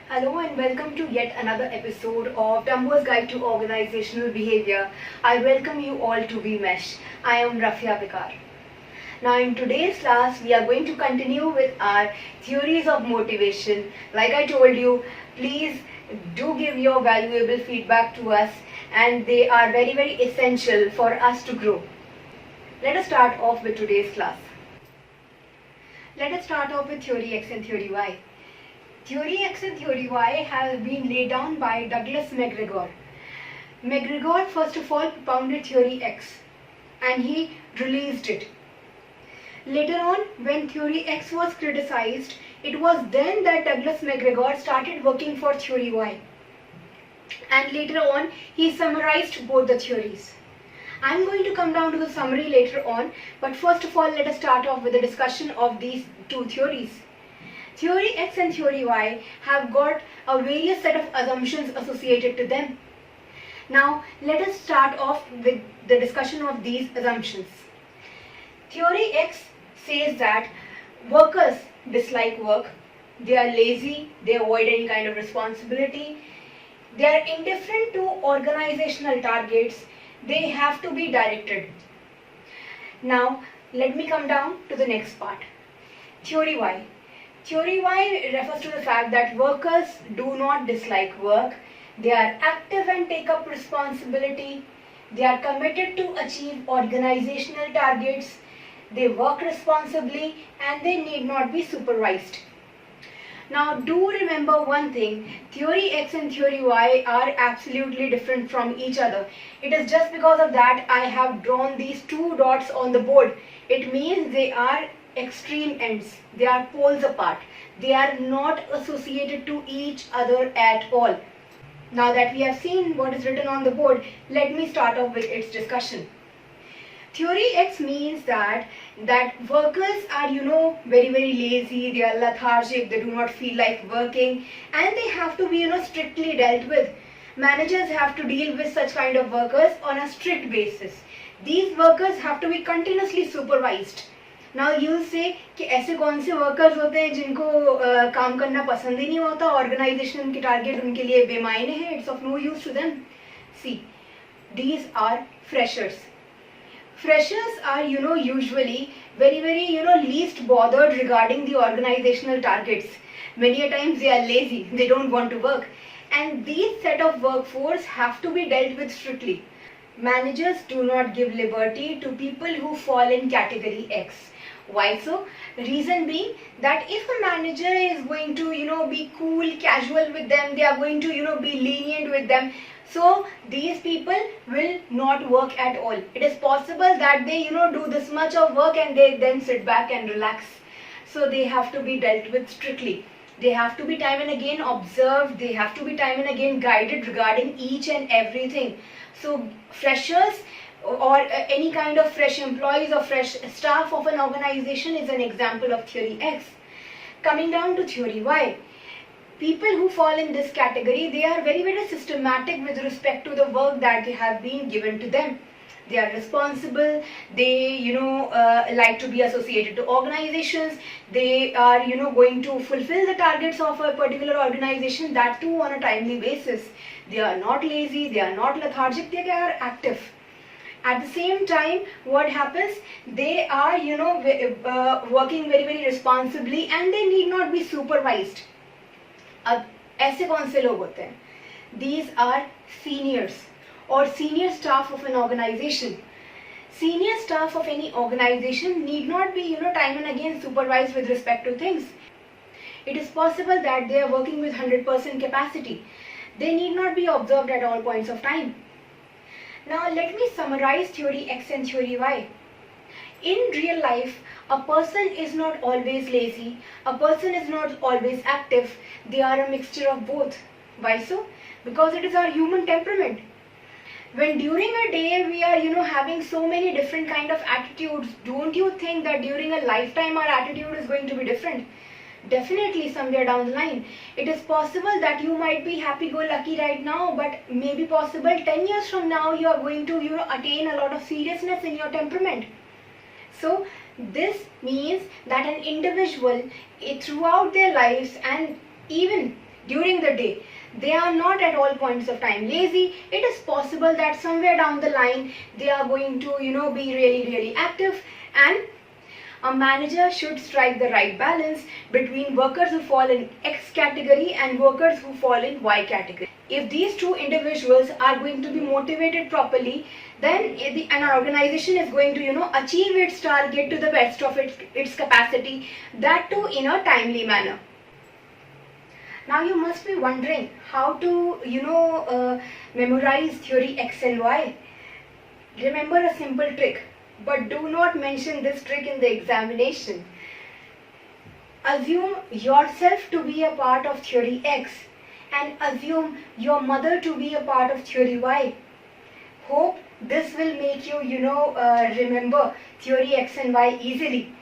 Hello and welcome to yet another episode of Dumbo's Guide to Organizational Behavior. I welcome you all to VMesh. I am Refia Wiquar. Now in today's class we are going to continue with our theories of motivation. Like I told you, please do give your valuable feedback to us and they are very essential for us to grow. Let us start off with today's class. Let us start off with Theory X and Theory Y. Theory X and Theory Y have been laid down by Douglas McGregor. McGregor first of all propounded Theory X and he released it. Later on, when Theory X was criticized, it was then that Douglas McGregor started working for Theory Y. And later on, he summarized both the theories. I'm going to come down to the summary later on, but first of all, let us start off with a discussion of these two theories. Theory X and Theory Y have got a various set of assumptions associated to them. Now, let us start off with the discussion of these assumptions. Theory X says that workers dislike work, they are lazy, they avoid any kind of responsibility, they are indifferent to organizational targets, they have to be directed. Now, let me come down to the next part. Theory Y. Theory Y refers to the fact that workers do not dislike work, they are active and take up responsibility, they are committed to achieve organizational targets, they work responsibly and they need not be supervised. Now do remember one thing, Theory X and Theory Y are absolutely different from each other. It is just because of that I have drawn these two dots on the board. It means they are extreme ends, they are poles apart, they are not associated to each other at all. Now that we have seen what is written on the board, let me start off with its discussion. Theory X means that workers are very lazy, they are lethargic, they do not feel like working and they have to be strictly dealt with. Managers have to deal with such kind of workers on a strict basis. These workers have to be continuously supervised. Now you'll say कि ऐसे कौन से workers होते हैं जिनको काम करना पसंद ही नहीं होता, organization के target उनके लिए बेमायने हैं, it's of no use to them. See, these are freshers. Freshers are usually very least bothered regarding the organizational targets. Many a times they are lazy, they don't want to work, and these set of workforce have to be dealt with strictly. Managers do not give liberty to people who fall in category X. Why so? Reason being that if a manager is going to be cool, casual with them, they are going to be lenient with them, so these people will not work at all. It is possible that they do this much of work and they then sit back and relax. So they have to be dealt with strictly. They have to be time and again observed, they have to be time and again guided regarding each and everything. So freshers or any kind of fresh employees or fresh staff of an organization is an example of Theory X. Coming down to Theory Y. People who fall in this category, they are very systematic with respect to the work that they have been given to them. They are responsible, they like to be associated to organizations, they are going to fulfill the targets of a particular organization, that too on a timely basis. They are not lazy, they are not lethargic, they are active. At the same time, what happens? They are working very responsibly and they need not be supervised. अब ऐसे कौन से लोग होते हैं? These are seniors or senior staff of an organization. Senior staff of any organization need not be time and again supervised with respect to things. It is possible that they are working with 100% capacity. They need not be observed at all points of time. Now let me summarize Theory X and Theory Y. In real life, a person is not always lazy, a person is not always active, they are a mixture of both. Why so? Because it is our human temperament. When during a day we are having so many different kind of attitudes, don't you think that during a lifetime our attitude is going to be different? Definitely somewhere down the line. It is possible that you might be happy-go-lucky right now, but maybe possible 10 years from now you are going to attain a lot of seriousness in your temperament. So this means that an individual throughout their lives and even during the day. They are not at all points of time lazy. It is possible that somewhere down the line they are going to be really active, and a manager should strike the right balance between workers who fall in X category and workers who fall in Y category. If these two individuals are going to be motivated properly, then an organization is going to achieve its target to the best of its capacity, that too in a timely manner. Now you must be wondering how to memorize theory X and Y. Remember a simple trick, but do not mention this trick in the examination. Assume yourself to be a part of theory X and assume your mother to be a part of theory Y. Hope this will make you remember theory X and Y easily.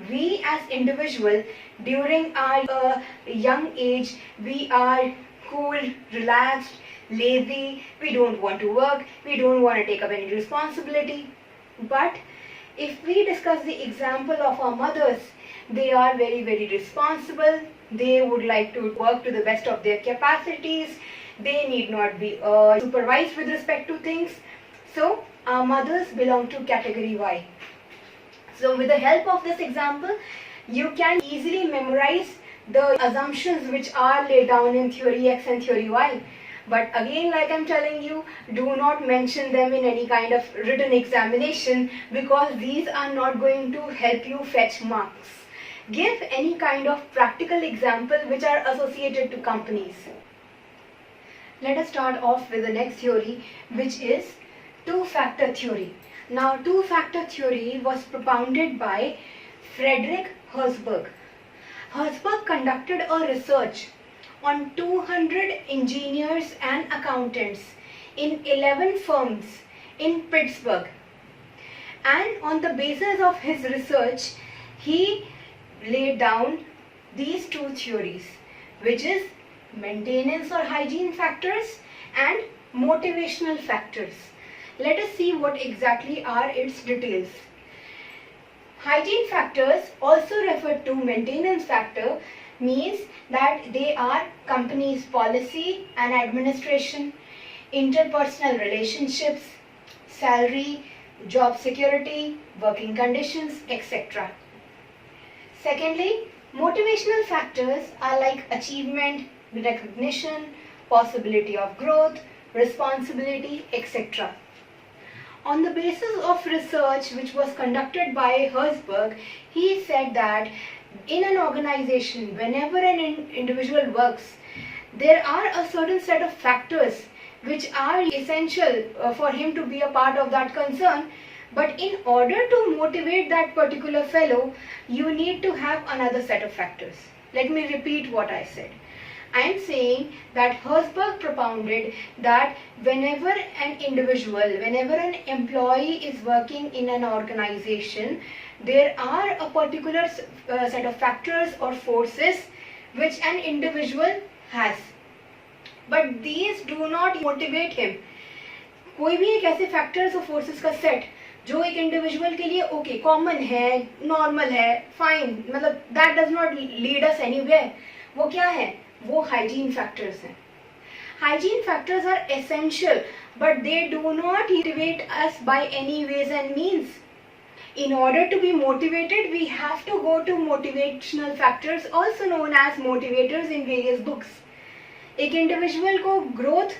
We as individual during our young age, we are cool, relaxed, lazy, we don't want to work, we don't want to take up any responsibility. But if we discuss the example of our mothers, they are very responsible. They would like to work to the best of their capacities. They need not be supervised with respect to things. So our mothers belong to category Y. So with the help of this example, you can easily memorize the assumptions which are laid down in theory X and theory Y. But again, like I'm telling you, do not mention them in any kind of written examination, because these are not going to help you fetch marks. Give any kind of practical example which are associated to companies. Let us start off with the next theory, which is two-factor theory. Now, two-factor theory was propounded by Frederick Herzberg. Herzberg conducted a research on 200 engineers and accountants in 11 firms in Pittsburgh. And on the basis of his research, he laid down these two theories, which is maintenance or hygiene factors and motivational factors. Let us see what exactly are its details. Hygiene factors, also referred to maintenance factor, means that they are company's policy and administration, interpersonal relationships, salary, job security, working conditions, etc. Secondly, motivational factors are like achievement, recognition, possibility of growth, responsibility, etc. On the basis of research which was conducted by Herzberg, he said that in an organization, whenever an individual works, there are a certain set of factors which are essential for him to be a part of that concern. But in order to motivate that particular fellow, you need to have another set of factors. Let me repeat what I said. I am saying that Herzberg propounded that whenever an individual, whenever an employee is working in an organization, there are a particular set of factors or forces which an individual has. But these do not motivate him. कोई भी एक ऐसे factors और forces का set जो एक individual के लिए ओके कॉमन है, नॉर्मल है, फाइन, मतलब that does not lead us anywhere, वो क्या है? वो हाइजीन फैक्टर्स हैं. Hygiene factors are essential, but they do not motivate us by any ways and means. In order to be motivated, we have to go to motivational factors, also known as motivators in various books. एक individual को growth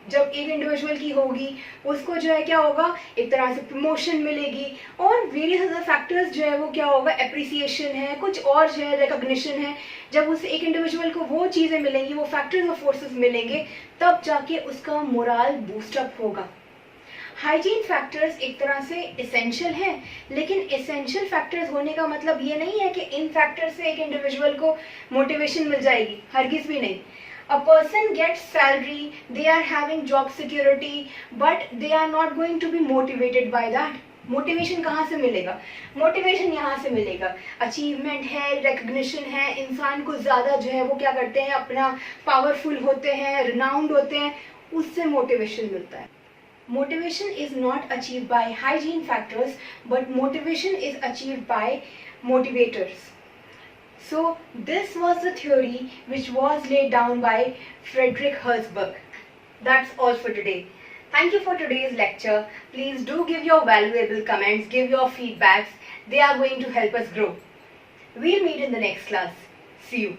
जब एक individual की होगी, उसको जो है क्या होगा, एक तरह से प्रमोशन मिलेगी, और वेरियस अदर फैक्टर्स जो है वो क्या होगा, एप्रिसिएशन है, कुछ और जो है रिकॉग्निशन है. जब उस एक इंडिविजुअल को वो चीज़ें मिलेंगी, वो फैक्टर्स और फोर्सेस मिलेंगे, तब जाके उसका मोरल बूस्टअप होगा. हाइजीन फैक्टर्स एक तरह से एसेंशियल हैं, लेकिन एसेंशियल फैक्टर्स होने का मतलब ये नहीं है कि इन फैक्टर्स से एक इंडिविजुअल को मोटिवेशन मिल जाएगी, हरगिज़ भी नहीं. A person gets salary, they are having job security, but they are not going to be motivated by that. Motivation कहाँ से मिलेगा? मोटिवेशन यहाँ से मिलेगा, अचीवमेंट है, रिकग्निशन है, इंसान को ज़्यादा जो है वो क्या करते हैं, अपना पावरफुल होते हैं, रिनाउंड होते हैं, उससे मोटिवेशन मिलता है. Motivation is not achieved by hygiene factors, but motivation is achieved by motivators. So this was the theory which was laid down by Frederick Herzberg. That's all for today. Thank you for today's lecture. Please do give your valuable comments, give your feedbacks. They are going to help us grow. We'll meet in the next class. See you.